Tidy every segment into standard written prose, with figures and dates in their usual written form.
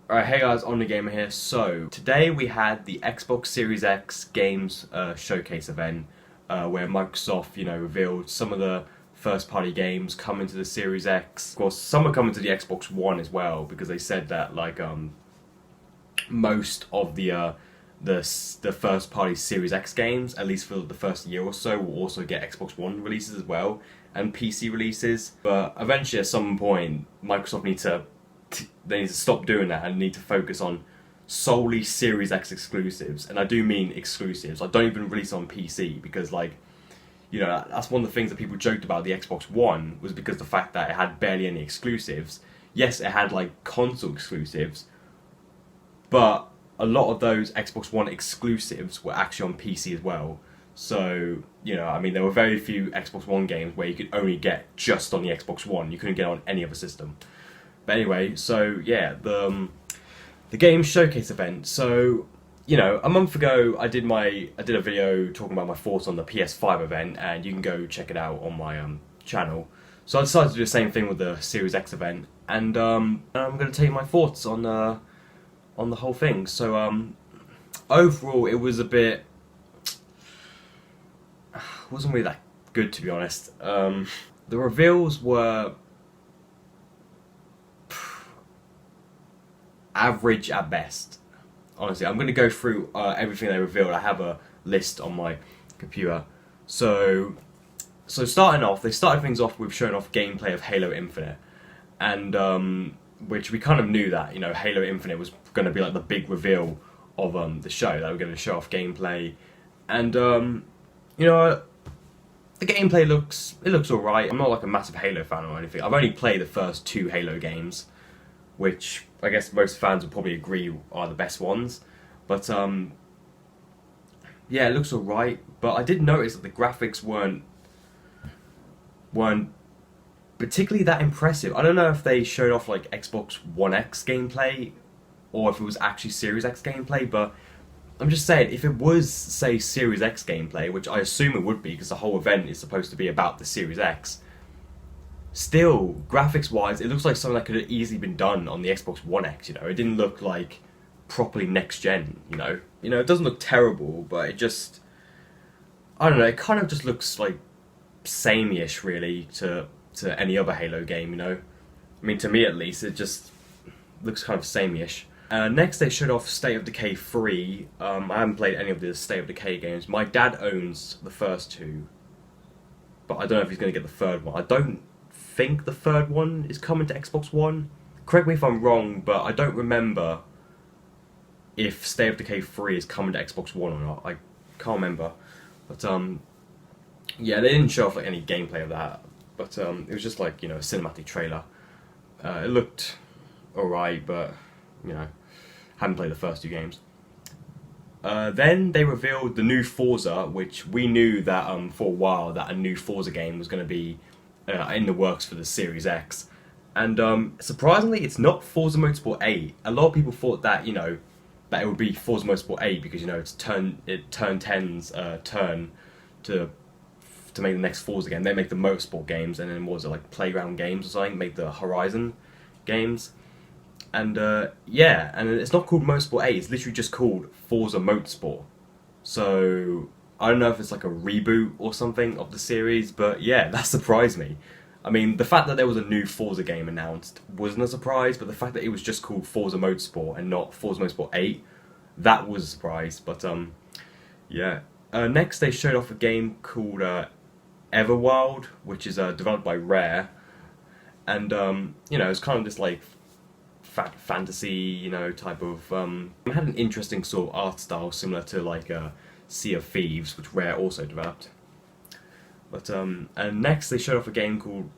Alright, hey guys, On The Gamer here. So, today we had the Xbox Series X Games Showcase event where Microsoft, revealed some of the first-party games coming to the Series X. Of course, some are coming to the Xbox One as well because they said that most of the first-party Series X games, at least for the first year or so, will also get Xbox One releases as well and PC releases. But eventually, at some point, Microsoft they need to stop doing that and need to focus on solely Series X exclusives. And I do mean exclusives. I don't even release on PC because, that's one of the things that people joked about the Xbox One was because the fact that it had barely any exclusives. Yes, it had console exclusives, but a lot of those Xbox One exclusives were actually on PC as well. So, there were very few Xbox One games where you could only get just on the Xbox One. You couldn't get on any other system. But anyway, so yeah, the game showcase event. So, a month ago I did a video talking about my thoughts on the PS5 event, and you can go check it out on my channel. So I decided to do the same thing with the Series X event, and I'm going to tell you my thoughts on the whole thing. So overall, it was wasn't really that good, to be honest. The reveals were average at best. Honestly, I'm going to go through everything they revealed. I have a list on my computer. So starting off, they started things off with showing off gameplay of Halo Infinite, and which we kind of knew that Halo Infinite was going to be the big reveal of the show. They were going to show off gameplay, and the gameplay looks alright. I'm not a massive Halo fan or anything. I've only played the first two Halo games, which I guess most fans would probably agree are the best ones. But yeah, it looks alright. But I did notice that the graphics weren't particularly that impressive. I don't know if they showed off Xbox One X gameplay or if it was actually Series X gameplay, but I'm just saying, if it was, say, Series X gameplay, which I assume it would be because the whole event is supposed to be about the Series X, still, graphics-wise, it looks like something that could have easily been done on the Xbox One X, It didn't look like properly next-gen, it doesn't look terrible, but it just, I don't know, it kind of just looks samey-ish, really, to any other Halo game, I mean, to me at least, it just looks kind of samey-ish. Next, they showed off State of Decay 3. I haven't played any of the State of Decay games. My dad owns the first two, but I don't know if he's going to get the third one. I don't think the third one is coming to Xbox One. Correct me if I'm wrong, but I don't remember if State of Decay 3 is coming to Xbox One or not. I can't remember. But yeah, they didn't show off any gameplay of that. But it was just a cinematic trailer. It looked alright, but haven't played the first two games. Then they revealed the new Forza, which we knew that for a while that a new Forza game was going to be in the works for the Series X. And surprisingly, it's not Forza Motorsport 8. A lot of people thought that that it would be Forza Motorsport 8 because it's Turn 10's turn to make the next Forza game. They make the Motorsport games, and then what was it, Playground Games or something, make the Horizon games. And yeah, and it's not called Motorsport 8, it's literally just called Forza Motorsport. So I don't know if it's a reboot or something of the series, but yeah, that surprised me. I mean, the fact that there was a new Forza game announced wasn't a surprise, but the fact that it was just called Forza Motorsport and not Forza Motorsport 8, that was a surprise. But yeah. Next, they showed off a game called Everworld, which is developed by Rare, and it's kind of this fantasy, type of. It had an interesting sort of art style, similar to Sea of Thieves, which Rare also developed. But and next they showed off a game called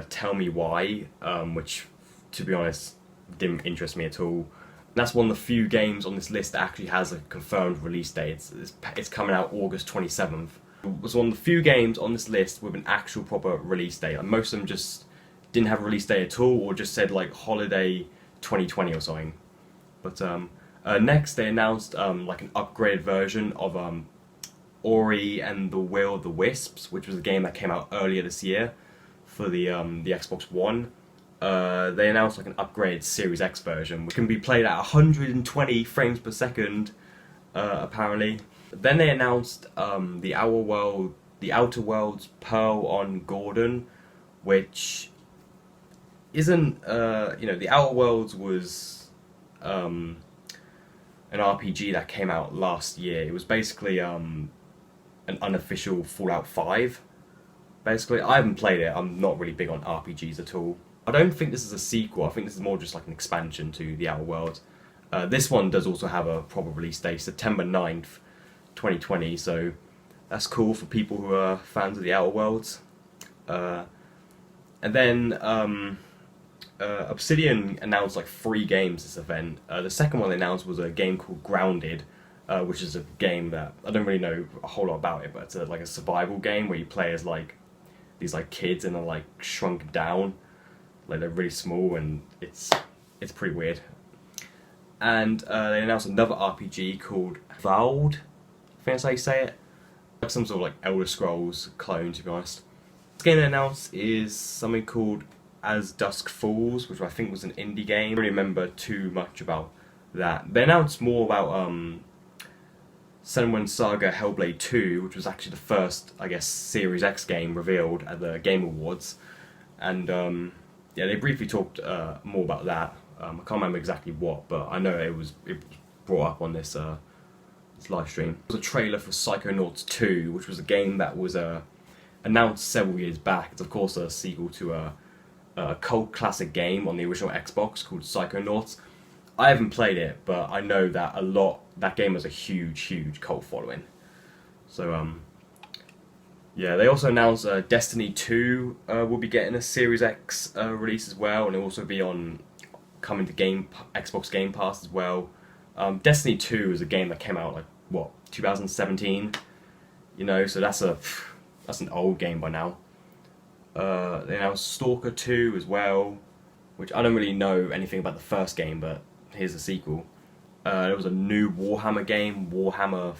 Tell Me Why, which, to be honest, didn't interest me at all. And that's one of the few games on this list that actually has a confirmed release date. It's coming out August 27th. It was one of the few games on this list with an actual proper release date. Most of them just didn't have a release date at all, or just said holiday 2020 or something. But next they announced an upgraded version of Ori and the Will of the Wisps, which was a game that came out earlier this year for the Xbox One. they announced like an upgraded Series X version, which can be played at 120 frames per second, apparently. Then they announced the Outer Worlds Pearl on Gordon, which isn't, the Outer Worlds was an RPG that came out last year. It was basically an unofficial Fallout 5. Basically, I haven't played it. I'm not really big on RPGs at all. I don't think this is a sequel. I think this is more just like an expansion to the Outer Worlds. This one does also have a proper release date, September 9th, 2020, so that's cool for people who are fans of the Outer Worlds. And then Obsidian announced like 3 games this event. The second one they announced was a game called Grounded, which is a game that I don't really know a whole lot about it, but it's like a survival game where you play as like these like kids and they're like shrunk down, like they're really small, and it's pretty weird. And they announced another RPG called Everworld, I think that's how you say it. Like some sort of like Elder Scrolls clone, to be honest. This game they announced is something called As Dusk Falls, which I think was an indie game. I don't really remember too much about that. They announced more about Saga Hellblade 2, which was actually the first, I guess, Series X game revealed at the Game Awards. And yeah, they briefly talked more about that. I can't remember exactly what, but I know it was brought up on this live stream. There was a trailer for Psychonauts 2, which was a game that was announced several years back. It's of course a sequel to a cult classic game on the original Xbox called Psychonauts. I haven't played it, but I know that that game has a huge cult following. So yeah, they also announced Destiny 2 will be getting a Series X release as well, and it'll also be coming to Xbox Game Pass as well. Destiny 2 is a game that came out like 2017, so that's an old game by now. They announced Stalker 2 as well, which I don't really know anything about the first game, but here's the sequel. There was a new Warhammer game, Warhammer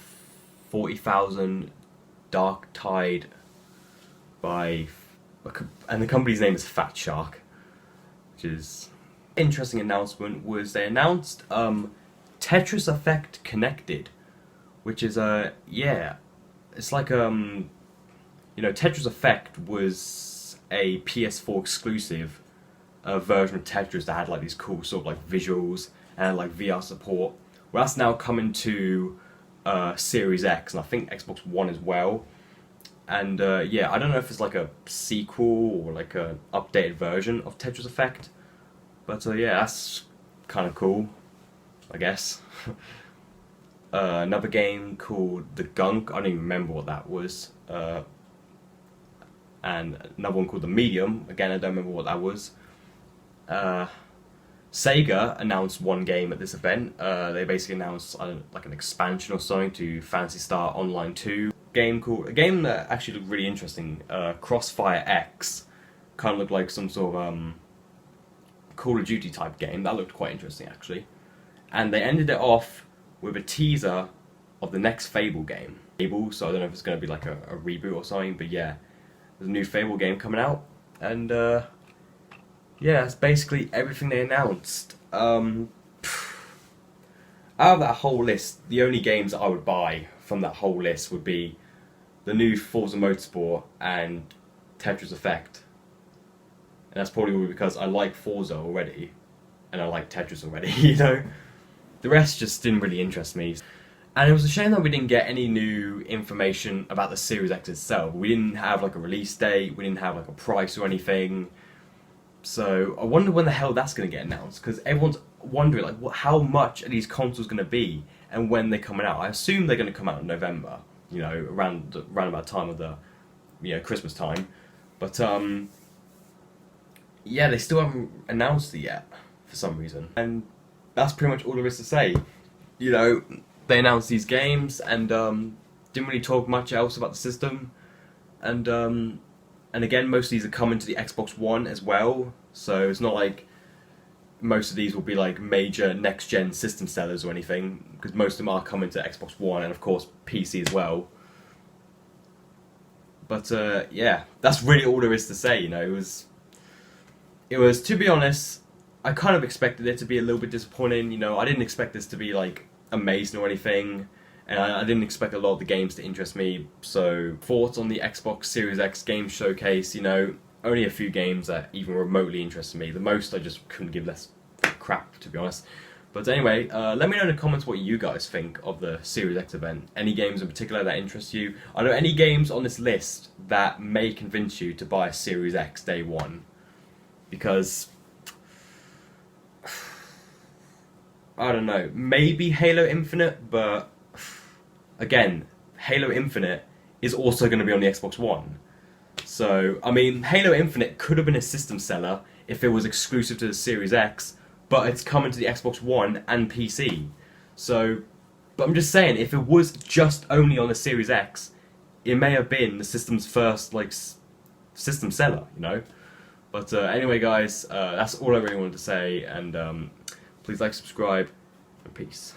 40,000 Dark Tide, and the company's name is Fat Shark, which is interesting. Announcement was they announced Tetris Effect Connected, which is it's like Tetris Effect was a PS4 exclusive version of Tetris that had like these cool sort of like visuals and like VR support. Well, that's now coming to Series X and I think Xbox One as well. And yeah, I don't know if it's like a sequel or like an updated version of Tetris Effect, but yeah, that's kind of cool, I guess. Another game called The Gunk, I don't even remember what that was. And another one called The Medium, again I don't remember what that was. Sega announced one game at this event. They basically announced like an expansion or something to Phantasy Star Online 2. A game that actually looked really interesting. Crossfire X, kind of looked like some sort of Call of Duty type game. That looked quite interesting actually. And they ended it off with a teaser of the next Fable game. So I don't know if it's going to be like a reboot or something, but yeah, there's a new Fable game coming out, and yeah, that's basically everything they announced. Out of that whole list, the only games that I would buy from that whole list would be the new Forza Motorsport and Tetris Effect. And that's probably because I like Forza already, and I like Tetris already, The rest just didn't really interest me. And it was a shame that we didn't get any new information about the Series X itself. We didn't have like a release date, we didn't have like a price or anything. So I wonder when the hell that's going to get announced, because everyone's wondering like how much are these consoles going to be and when they're coming out. I assume they're going to come out in November, around about time of the Christmas time. But yeah, they still haven't announced it yet for some reason. And that's pretty much all there is to say. They announced these games and didn't really talk much else about the system. And again, most of these are coming to the Xbox One as well, so it's not like most of these will be like major next-gen system sellers or anything, because most of them are coming to Xbox One and of course PC as well. But yeah, that's really all there is to say. it was, to be honest, I kind of expected it to be a little bit disappointing. You know, I didn't expect this to be like amazing or anything, and I didn't expect a lot of the games to interest me. So, thoughts on the Xbox Series X game showcase? You know, only a few games that even remotely interested me. The most I just couldn't give less crap, to be honest. But anyway, let me know in the comments what you guys think of the Series X event. Any games in particular that interest you? Are there any games on this list that may convince you to buy a Series X day one? Because I don't know, maybe Halo Infinite, but again, Halo Infinite is also going to be on the Xbox One. So, I mean, Halo Infinite could have been a system seller if it was exclusive to the Series X, but it's coming to the Xbox One and PC. So, but I'm just saying, if it was just only on the Series X, it may have been the system's first, like, system seller, you know? But anyway, guys, that's all I really wanted to say, and please like, subscribe, and peace.